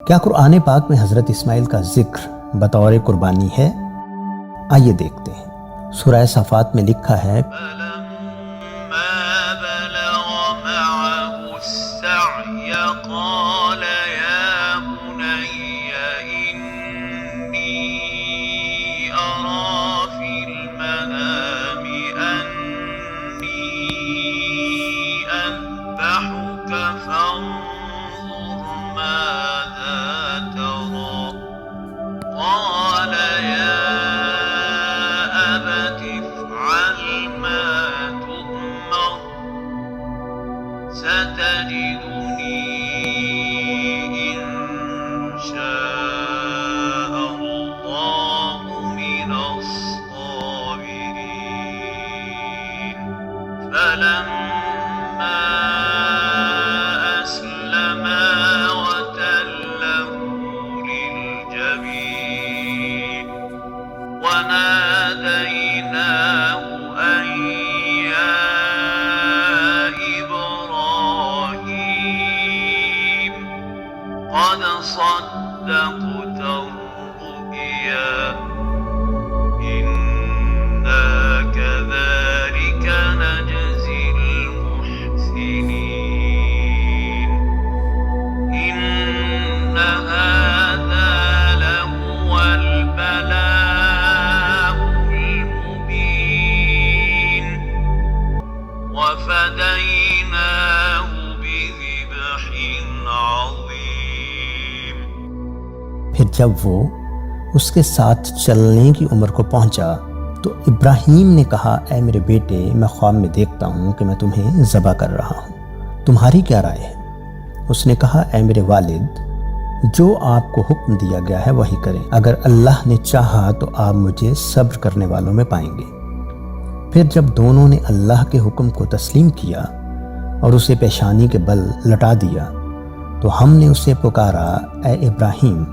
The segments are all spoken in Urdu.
کیا قرآن پاک میں حضرت اسماعیل کا ذکر بطور قربانی ہے؟ آئیے دیکھتے ہیں۔ سورہ صفات میں لکھا ہے صدقت الرؤيا إنا كذلك نجزي المحسنين إن هذا لهو البلاء المبين وفديناه بذبح عظيم۔ پھر جب وہ اس کے ساتھ چلنے کی عمر کو پہنچا تو ابراہیم نے کہا، اے میرے بیٹے، میں خواب میں دیکھتا ہوں کہ میں تمہیں ذبح کر رہا ہوں، تمہاری کیا رائے ہے؟ اس نے کہا، اے میرے والد، جو آپ کو حکم دیا گیا ہے وہی کریں، اگر اللہ نے چاہا تو آپ مجھے صبر کرنے والوں میں پائیں گے۔ پھر جب دونوں نے اللہ کے حکم کو تسلیم کیا اور اسے پیشانی کے بل لٹا دیا تو ہم نے اسے پکارا، اے ابراہیم،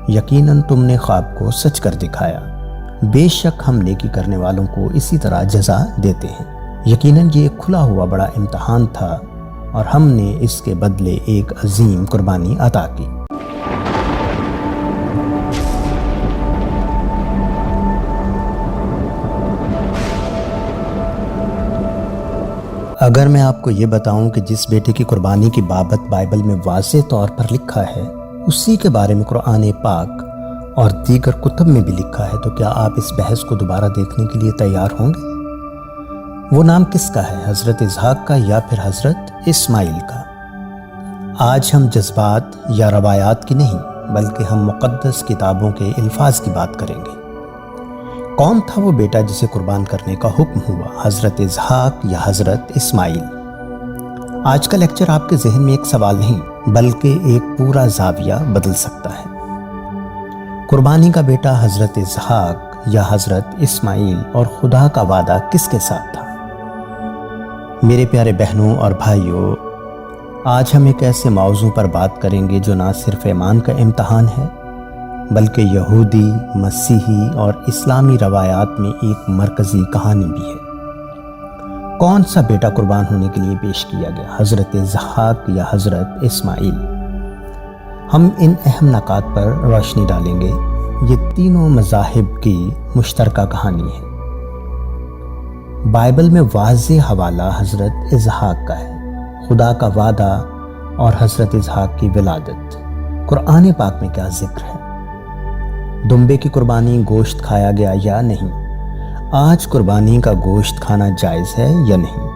یقیناً تم نے خواب کو سچ کر دکھایا، بے شک ہم نیکی کرنے والوں کو اسی طرح جزا دیتے ہیں۔ یقیناً یہ ایک کھلا ہوا بڑا امتحان تھا اور ہم نے اس کے بدلے ایک عظیم قربانی عطا کی۔ اگر میں آپ کو یہ بتاؤں کہ جس بیٹے کی قربانی کی بابت بائبل میں واضح طور پر لکھا ہے اسی کے بارے میں قرآن پاک اور دیگر کتب میں بھی لکھا ہے تو کیا آپ اس بحث کو دوبارہ دیکھنے کے لیے تیار ہوں گے؟ وہ نام کس کا ہے، حضرت اسحاق کا یا پھر حضرت اسماعیل کا؟ آج ہم جذبات یا روایات کی نہیں بلکہ ہم مقدس کتابوں کے الفاظ کی بات کریں گے۔ کون تھا وہ بیٹا جسے قربان کرنے کا حکم ہوا، حضرت اسحاق یا حضرت اسماعیل؟ آج کا لیکچر آپ کے ذہن میں ایک سوال نہیں بلکہ ایک پورا زاویہ بدل سکتا ہے۔ قربانی کا بیٹا حضرت اسحاق یا حضرت اسماعیل اور خدا کا وعدہ کس کے ساتھ تھا؟ میرے پیارے بہنوں اور بھائیوں، آج ہم ایک ایسے موضوع پر بات کریں گے جو نہ صرف ایمان کا امتحان ہے بلکہ یہودی، مسیحی اور اسلامی روایات میں ایک مرکزی کہانی بھی ہے۔ کون سا بیٹا قربان ہونے کے لیے پیش کیا گیا، حضرت اسحاق یا حضرت اسماعیل؟ ہم ان اہم نکات پر روشنی ڈالیں گے۔ یہ تینوں مذاہب کی مشترکہ کہانی ہے۔ بائبل میں واضح حوالہ حضرت اسحاق کا ہے، خدا کا وعدہ اور حضرت اسحاق کی ولادت۔ قرآن پاک میں کیا ذکر ہے؟ دمبے کی قربانی، گوشت کھایا گیا یا نہیں؟ آج قربانی کا گوشت کھانا جائز ہے یا نہیں؟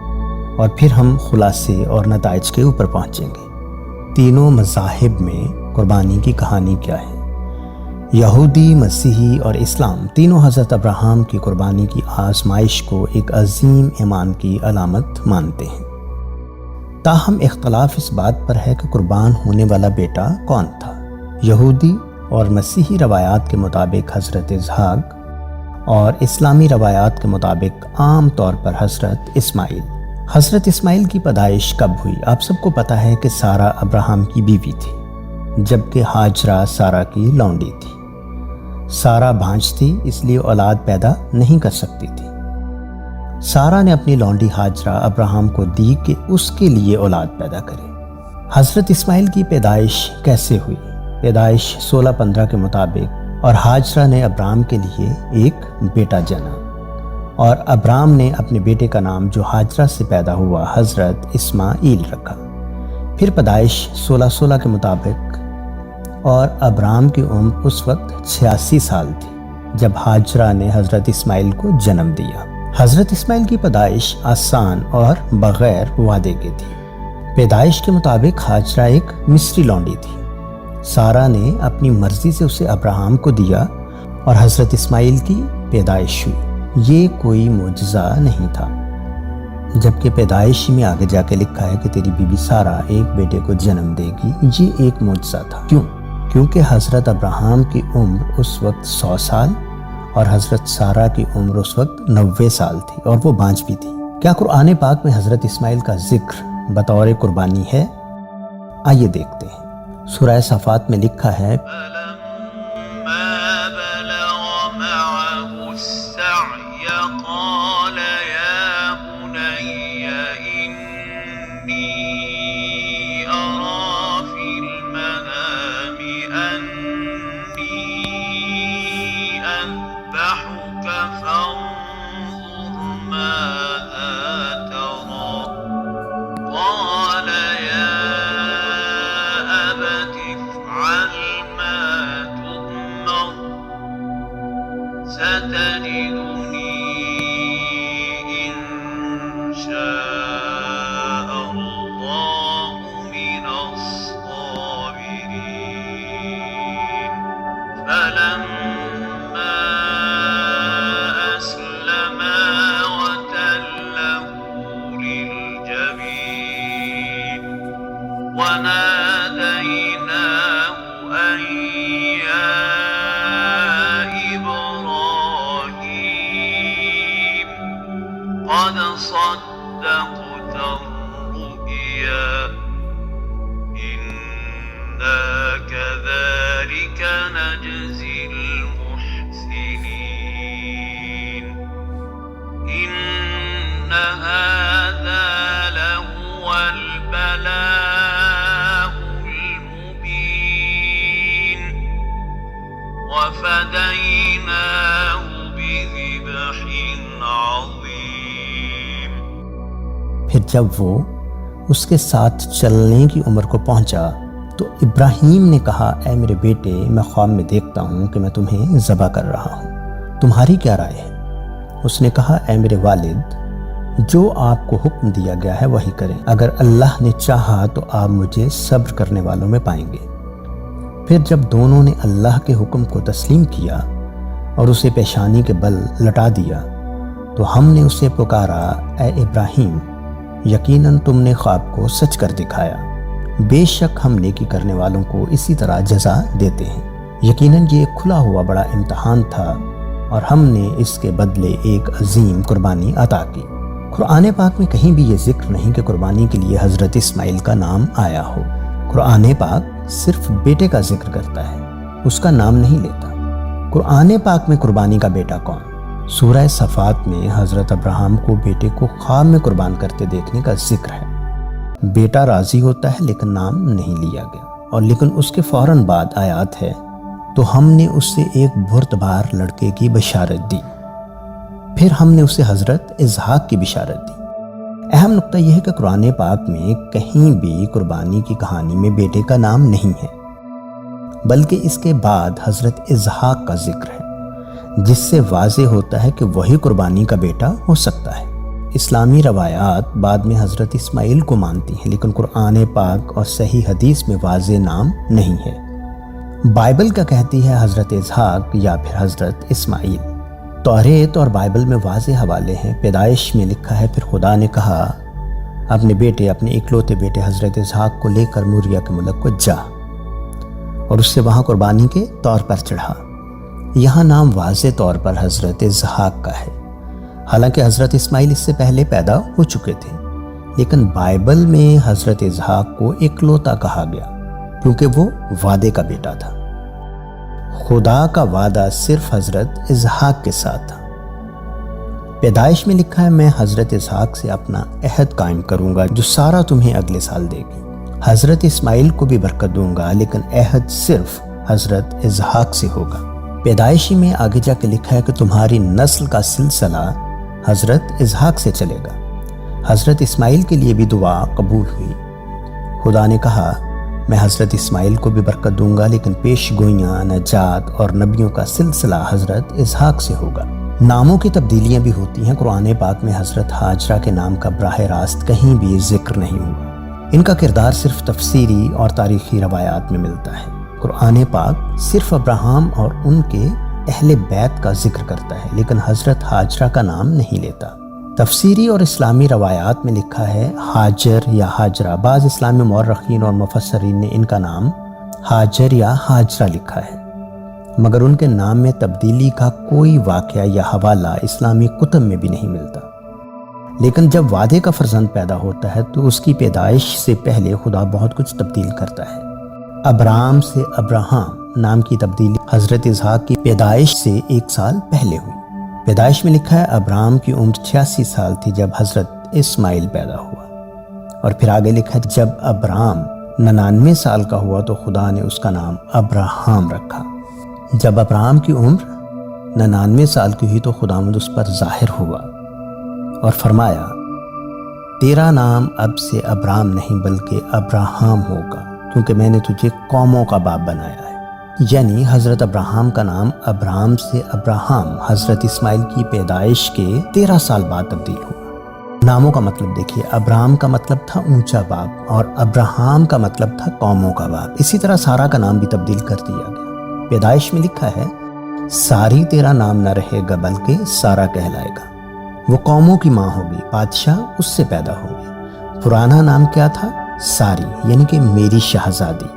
اور پھر ہم خلاصے اور نتائج کے اوپر پہنچیں گے۔ تینوں مذاہب میں قربانی کی کہانی کیا ہے؟ یہودی، مسیحی اور اسلام تینوں حضرت ابراہیم کی قربانی کی آزمائش کو ایک عظیم ایمان کی علامت مانتے ہیں۔ تاہم اختلاف اس بات پر ہے کہ قربان ہونے والا بیٹا کون تھا۔ یہودی اور مسیحی روایات کے مطابق حضرت اسحاق اور اسلامی روایات کے مطابق عام طور پر حضرت اسماعیل۔ حضرت اسماعیل کی پیدائش کب ہوئی؟ آپ سب کو پتہ ہے کہ سارہ ابراہیم کی بیوی تھی جبکہ ہاجرہ سارہ کی لونڈی تھی۔ سارہ بھانج تھی اس لیے اولاد پیدا نہیں کر سکتی تھی۔ سارہ نے اپنی لونڈی ہاجرہ ابراہیم کو دی کہ اس کے لیے اولاد پیدا کرے۔ حضرت اسماعیل کی پیدائش کیسے ہوئی؟ پیدائش 16:15 کے مطابق، اور ہاجرہ نے ابرام کے لیے ایک بیٹا جنا، اور ابرام نے اپنے بیٹے کا نام جو ہاجرہ سے پیدا ہوا حضرت اسماعیل رکھا۔ پھر پیدائش 16:16 کے مطابق، اور ابرام کی عمر اس وقت 86 سال تھی جب ہاجرہ نے حضرت اسماعیل کو جنم دیا۔ حضرت اسماعیل کی پیدائش آسان اور بغیر وعدے کے تھی۔ پیدائش کے مطابق ہاجرہ ایک مصری لونڈی تھی۔ سارہ نے اپنی مرضی سے اسے ابراہیم کو دیا اور حضرت اسماعیل کی پیدائش ہوئی۔ یہ کوئی معجزہ نہیں تھا، جبکہ پیدائش میں آگے جا کے لکھا ہے کہ تیری بیوی سارہ ایک بیٹے کو جنم دے گی۔ یہ ایک معجزہ تھا۔ کیوں؟ کیونکہ حضرت ابراہیم کی عمر اس وقت 100 سال اور حضرت سارہ کی عمر اس وقت 90 سال تھی، اور وہ بانجھ بھی تھی۔ کیا قرآن پاک میں حضرت اسماعیل کا ذکر بطور قربانی ہے؟ آئیے دیکھتے ہیں۔ سورہ صفات میں لکھا ہے فلما بلغ معه السعي قال يا بني إني أرى في المنام أني أذبحك فانظر ماذا ترى قال يا أبت افعل ما تؤمر ستجدني إن شاء الله من الصابرين فلما أسلما وتله للجبين وناديناه أن يا إبراهيم قد صدقت الرؤيا إنا كذلك نجزي المحسنين إن هذا لهو البلاء المبين وفديناه بذبح عظيم۔ پھر جب وہ اس کے ساتھ چلنے کی عمر کو پہنچا تو ابراہیم نے کہا اے میرے بیٹے، میں خواب میں دیکھتا ہوں کہ میں تمہیں ذبح کر رہا ہوں، تمہاری کیا رائے ہے؟ اس نے کہا اے میرے والد، جو آپ کو حکم دیا گیا ہے وہی کریں، اگر اللہ نے چاہا تو آپ مجھے صبر کرنے والوں میں پائیں گے۔ پھر جب دونوں نے اللہ کے حکم کو تسلیم کیا اور اسے پیشانی کے بل لٹا دیا تو ہم نے اسے پکارا اے ابراہیم، یقیناً تم نے خواب کو سچ کر دکھایا، بے شک ہم نیکی کرنے والوں کو اسی طرح جزا دیتے ہیں۔ یقیناً یہ ایک کھلا ہوا بڑا امتحان تھا اور ہم نے اس کے بدلے ایک عظیم قربانی عطا کی۔ قرآن پاک میں کہیں بھی یہ ذکر نہیں کہ قربانی کے لیے حضرت اسماعیل کا نام آیا ہو۔ قرآن پاک صرف بیٹے کا ذکر کرتا ہے، اس کا نام نہیں لیتا۔ قرآن پاک میں قربانی کا بیٹا کون؟ سورہ صفات میں حضرت ابراہیم کو بیٹے کو خواب میں قربان کرتے دیکھنے کا ذکر ہے۔ بیٹا راضی ہوتا ہے لیکن نام نہیں لیا گیا، اور لیکن اس کے فوراً بعد آیات ہے تو ہم نے اس سے ایک بردبار لڑکے کی بشارت دی، پھر ہم نے اسے حضرت اسحاق کی بشارت دی۔ اہم نقطہ یہ ہے کہ قرآن پاک میں کہیں بھی قربانی کی کہانی میں بیٹے کا نام نہیں ہے، بلکہ اس کے بعد حضرت اسحاق کا ذکر ہے، جس سے واضح ہوتا ہے کہ وہی قربانی کا بیٹا ہو سکتا ہے۔ اسلامی روایات بعد میں حضرت اسماعیل کو مانتی ہیں، لیکن قرآن پاک اور صحیح حدیث میں واضح نام نہیں ہے۔ بائبل کا کہتی ہے حضرت اسحاق یا پھر حضرت اسماعیل۔ توریت اور بائبل میں واضح حوالے ہیں۔ پیدائش میں لکھا ہے پھر خدا نے کہا اپنے اکلوتے بیٹے حضرت اسحاق کو لے کر موریا کے ملک کو جا اور اس سے وہاں قربانی کے طور پر چڑھا۔ یہاں نام واضح طور پر حضرت اسحاق کا ہے، حالانکہ حضرت اسماعیل اس سے پہلے پیدا ہو چکے تھے، لیکن بائبل میں حضرت اسحاق کو اکلوتا کہا گیا کیونکہ وہ وعدے کا بیٹا تھا۔ خدا کا وعدہ صرف حضرت اسحاق کے ساتھ تھا۔ پیدائش میں لکھا ہے میں حضرت اسحاق سے اپنا عہد قائم کروں گا جو سارہ تمہیں اگلے سال دے گی، حضرت اسماعیل کو بھی برکت دوں گا لیکن عہد صرف حضرت اسحاق سے ہوگا۔ پیدائشی میں آگے جا کے لکھا ہے کہ تمہاری نسل کا سلسلہ حضرت اسحاق سے چلے گا۔ حضرت اسماعیل کے لیے بھی دعا قبول ہوئی۔ خدا نے کہا میں حضرت اسماعیل کو بھی برکت دوں گا لیکن پیش گوئیاں، نجات اور نبیوں کا سلسلہ حضرت اسحاق سے ہوگا۔ ناموں کی تبدیلیاں بھی ہوتی ہیں۔ قرآن پاک میں حضرت ہاجرہ کے نام کا براہ راست کہیں بھی ذکر نہیں ہوا۔ ان کا کردار صرف تفسیری اور تاریخی روایات میں ملتا ہے۔ قرآن پاک صرف ابراہیم اور ان کے اہل بیت کا ذکر کرتا ہے لیکن حضرت ہاجرہ کا نام نہیں لیتا۔ تفسیری اور اسلامی روایات میں لکھا ہے ہاجر یا ہاجرہ۔ بعض اسلامی مورخین اور مفسرین نے ان کا نام ہاجر یا ہاجرہ لکھا ہے، مگر ان کے نام میں تبدیلی کا کوئی واقعہ یا حوالہ اسلامی کتب میں بھی نہیں ملتا۔ لیکن جب وعدے کا فرزند پیدا ہوتا ہے تو اس کی پیدائش سے پہلے خدا بہت کچھ تبدیل کرتا ہے۔ ابرام سے ابراہام نام کی تبدیلی حضرت اسحاق کی پیدائش سے 1 سال پہلے ہوئی۔ پیدائش میں لکھا ہے ابرام کی عمر 86 سال تھی جب حضرت اسماعیل پیدا ہوا، اور پھر آگے لکھا ہے جب ابرام 99 سال کا ہوا تو خدا نے اس کا نام ابراہام رکھا۔ جب ابراہم کی عمر 99 سال کی ہوئی تو خداوند اس پر ظاہر ہوا اور فرمایا تیرا نام اب سے ابرام نہیں بلکہ ابراہام ہوگا کیونکہ میں نے تجھے قوموں کا باپ بنایا ہے۔ یعنی حضرت ابراہم کا نام ابرام سے ابراہام حضرت اسماعیل کی پیدائش کے 13 سال بعد تبدیل ہوا۔ ناموں کا مطلب دیکھیے، ابرام کا مطلب تھا اونچا باپ اور ابراہام کا مطلب تھا قوموں کا باپ۔ اسی طرح سارا کا نام بھی تبدیل کر دیا گیا۔ پیدائش میں لکھا ہے ساری تیرا نام نہ رہے گا بلکہ سارا کہلائے گا۔ وہ قوموں کی ماں ہوگی، بادشاہ اس سے پیدا ہوگے۔ پرانا نام کیا تھا؟ ساری یعنی کہ میری شہزادی،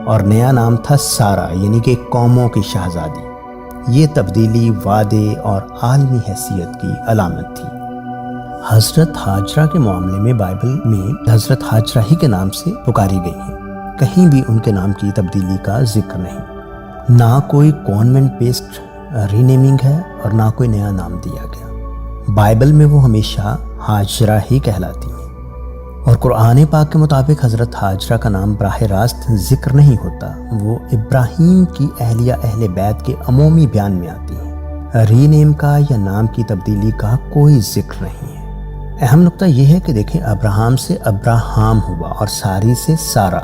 اور نیا نام تھا سارا یعنی کہ قوموں کی شہزادی۔ یہ تبدیلی وعدے اور عالمی حیثیت کی علامت تھی۔ حضرت ہاجرہ کے معاملے میں بائبل میں حضرت ہاجرہ ہی کے نام سے پکاری گئی ہیں، کہیں بھی ان کے نام کی تبدیلی کا ذکر نہیں۔ نہ کوئی کانوینٹ بیسڈ رینیمنگ ہے اور نہ کوئی نیا نام دیا گیا۔ بائبل میں وہ ہمیشہ ہاجرہ ہی کہلاتی ہیں، اور قرآن پاک کے مطابق حضرت ہاجرہ کا نام براہ راست ذکر نہیں ہوتا، وہ ابراہیم کی اہلیہ اہل بیت کے عمومی بیان میں آتی ہیں۔ ری نیم کا یا نام کی تبدیلی کا کوئی ذکر نہیں ہے۔ اہم نقطہ یہ ہے کہ دیکھیں ابراہم سے ابراہام ہوا اور ساری سے سارا۔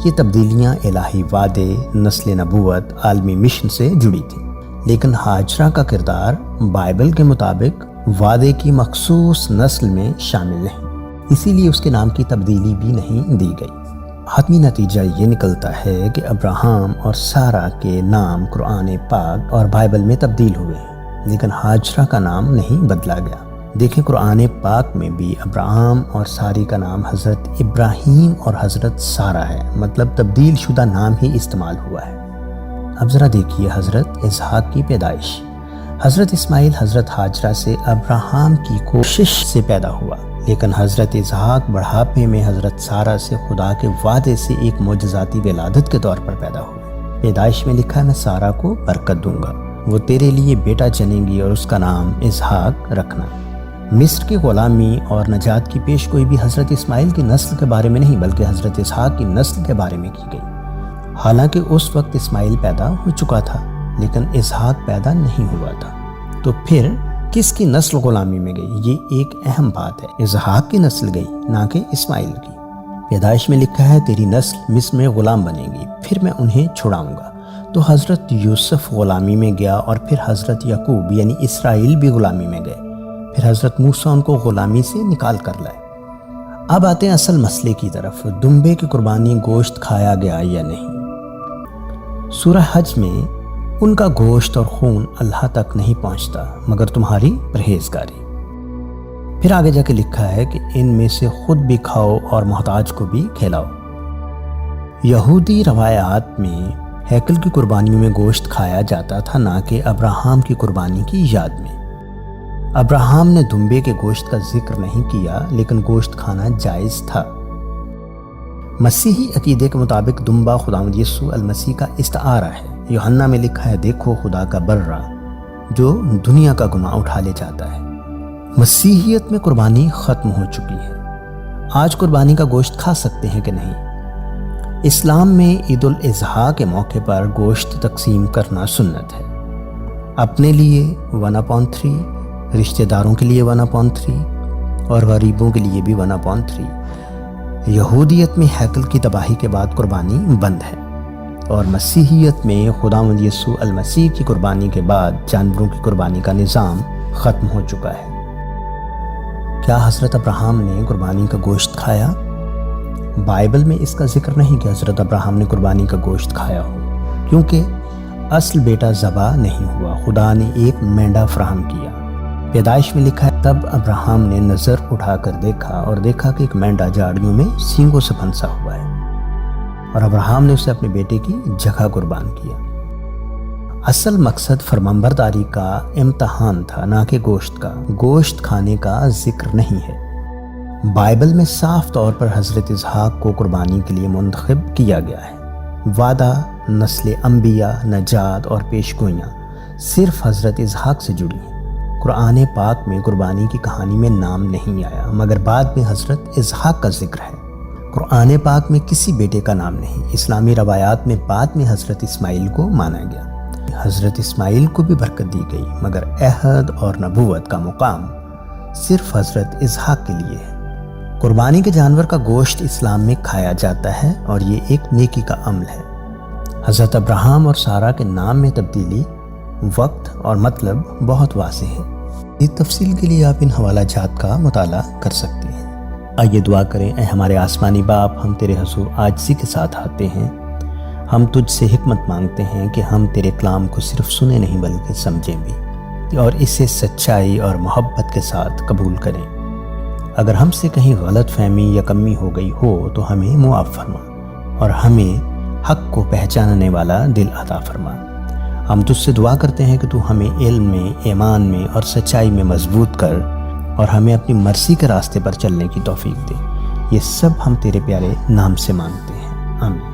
یہ تبدیلیاں الہی وعدے، نسل نبوت، عالمی مشن سے جڑی تھیں، لیکن ہاجرہ کا کردار بائبل کے مطابق وعدے کی مخصوص نسل میں شامل نہیں، اسی لیے اس کے نام کی تبدیلی بھی نہیں دی گئی۔ حتمی نتیجہ یہ نکلتا ہے کہ ابراہم اور سارا کے نام قرآن پاک اور بائبل میں تبدیل ہوئے ہیں، لیکن ہاجرہ کا نام نہیں بدلا گیا۔ دیکھیں قرآن پاک میں بھی ابراہم اور ساری کا نام حضرت ابراہیم اور حضرت سارا ہے، مطلب تبدیل شدہ نام ہی استعمال ہوا ہے۔ اب ذرا دیکھیے حضرت اسحاق کی پیدائش۔ حضرت اسماعیل حضرت ہاجرہ سے ابراہم کی کوشش سے پیدا ہوا، لیکن حضرت اسحاق بڑھاپے میں حضرت سارہ سے خدا کے وعدے سے ایک معجزاتی ولادت کے طور پر پیدا ہوئے۔ پیدائش میں لکھا ہے میں سارہ کو برکت دوں گا، وہ تیرے لیے بیٹا جنیں گی اور اس کا نام اسحاق رکھنا۔ مصر کی غلامی اور نجات کی پیش گوئی بھی حضرت اسماعیل کی نسل کے بارے میں نہیں بلکہ حضرت اسحاق کی نسل کے بارے میں کی گئی۔ حالانکہ اس وقت اسماعیل پیدا ہو چکا تھا لیکن اسحاق پیدا نہیں ہوا تھا، تو پھر کس کی نسل غلامی میں گئی؟ یہ ایک اہم بات ہے۔ اسحاق کی نسل گئی نہ کہ اسماعیل کی۔ پیدائش میں لکھا ہے تیری نسل مصر میں غلام بنے گی، پھر میں انہیں چھڑاؤں گا۔ تو حضرت یوسف غلامی میں گیا اور پھر حضرت یعقوب یعنی اسرائیل بھی غلامی میں گئے، پھر حضرت موسیٰ ان کو غلامی سے نکال کر لائے۔ اب آتے ہیں اصل مسئلے کی طرف، دمبے کی قربانی گوشت کھایا گیا یا نہیں۔ سورہ حج میں ان کا گوشت اور خون اللہ تک نہیں پہنچتا مگر تمہاری پرہیزگاری۔ پھر آگے جا کے لکھا ہے کہ ان میں سے خود بھی کھاؤ اور محتاج کو بھی کھلاؤ۔ یہودی روایات میں ہیکل کی قربانیوں میں گوشت کھایا جاتا تھا، نہ کہ ابراہم کی قربانی کی یاد میں۔ ابراہم نے دمبے کے گوشت کا ذکر نہیں کیا لیکن گوشت کھانا جائز تھا۔ مسیحی عقیدے کے مطابق دمبا خداوند یسوع المسیح کا استعارہ ہے۔ یوحنا میں لکھا ہے دیکھو خدا کا برہ جو دنیا کا گناہ اٹھا لے جاتا ہے۔ مسیحیت میں قربانی ختم ہو چکی ہے۔ آج قربانی کا گوشت کھا سکتے ہیں کہ نہیں؟ اسلام میں عید الاضحیٰ کے موقع پر گوشت تقسیم کرنا سنت ہے، اپنے لیے 1/3، رشتہ داروں کے لیے 1/3 اور غریبوں کے لیے بھی 1/3۔ یہودیت میں ہیکل کی تباہی کے بعد قربانی بند ہے، اور مسیحیت میں خداوند یسوع المسیح کی قربانی کے بعد جانوروں کی قربانی کا نظام ختم ہو چکا ہے۔ کیا حضرت ابراہیم نے قربانی کا گوشت کھایا؟ بائبل میں اس کا ذکر نہیں کہ حضرت ابراہیم نے قربانی کا گوشت کھایا ہو، کیونکہ اصل بیٹا ذبح نہیں ہوا، خدا نے ایک مینڈا فراہم کیا۔ پیدائش میں لکھا ہے، تب ابراہیم نے نظر اٹھا کر دیکھا اور دیکھا کہ ایک مینڈا جھاڑیوں میں سینگوں سے پھنسا ہوا ہے، اور ابراہیم نے اسے اپنے بیٹے کی جگہ قربان کیا۔ اصل مقصد فرمانبرداری کا امتحان تھا، نہ کہ گوشت کا۔ گوشت کھانے کا ذکر نہیں ہے۔ بائبل میں صاف طور پر حضرت اسحاق کو قربانی کے لیے منتخب کیا گیا ہے۔ وعدہ، نسل انبیاء، نجات اور پیشگوئیاں صرف حضرت اسحاق سے جڑی ہیں۔ قرآن پاک میں قربانی کی کہانی میں نام نہیں آیا، مگر بعد میں حضرت اسحاق کا ذکر ہے۔ قرآن پاک میں کسی بیٹے کا نام نہیں۔ اسلامی روایات میں بعد میں حضرت اسماعیل کو مانا گیا۔ حضرت اسماعیل کو بھی برکت دی گئی، مگر عہد اور نبوت کا مقام صرف حضرت اسحاق کے لیے ہے۔ قربانی کے جانور کا گوشت اسلام میں کھایا جاتا ہے، اور یہ ایک نیکی کا عمل ہے۔ حضرت ابراہیم اور سارہ کے نام میں تبدیلی، وقت اور مطلب بہت واضح ہے۔ اس تفصیل کے لیے آپ ان حوالہ جات کا مطالعہ کر سکتے ہیں۔ آئیے دعا کریں۔ اے ہمارے آسمانی باپ، ہم تیرے حضور عاجزی کے ساتھ آتے ہیں۔ ہم تجھ سے حکمت مانگتے ہیں کہ ہم تیرے کلام کو صرف سنیں نہیں بلکہ سمجھیں بھی، اور اسے سچائی اور محبت کے ساتھ قبول کریں۔ اگر ہم سے کہیں غلط فہمی یا کمی ہو گئی ہو تو ہمیں معاف فرما، اور ہمیں حق کو پہچاننے والا دل عطا فرما۔ ہم تجھ سے دعا کرتے ہیں کہ تو ہمیں علم میں، ایمان میں اور سچائی میں مضبوط کر، اور ہمیں اپنی مرضی کے راستے پر چلنے کی توفیق دے۔ یہ سب ہم تیرے پیارے نام سے مانگتے ہیں، آمین۔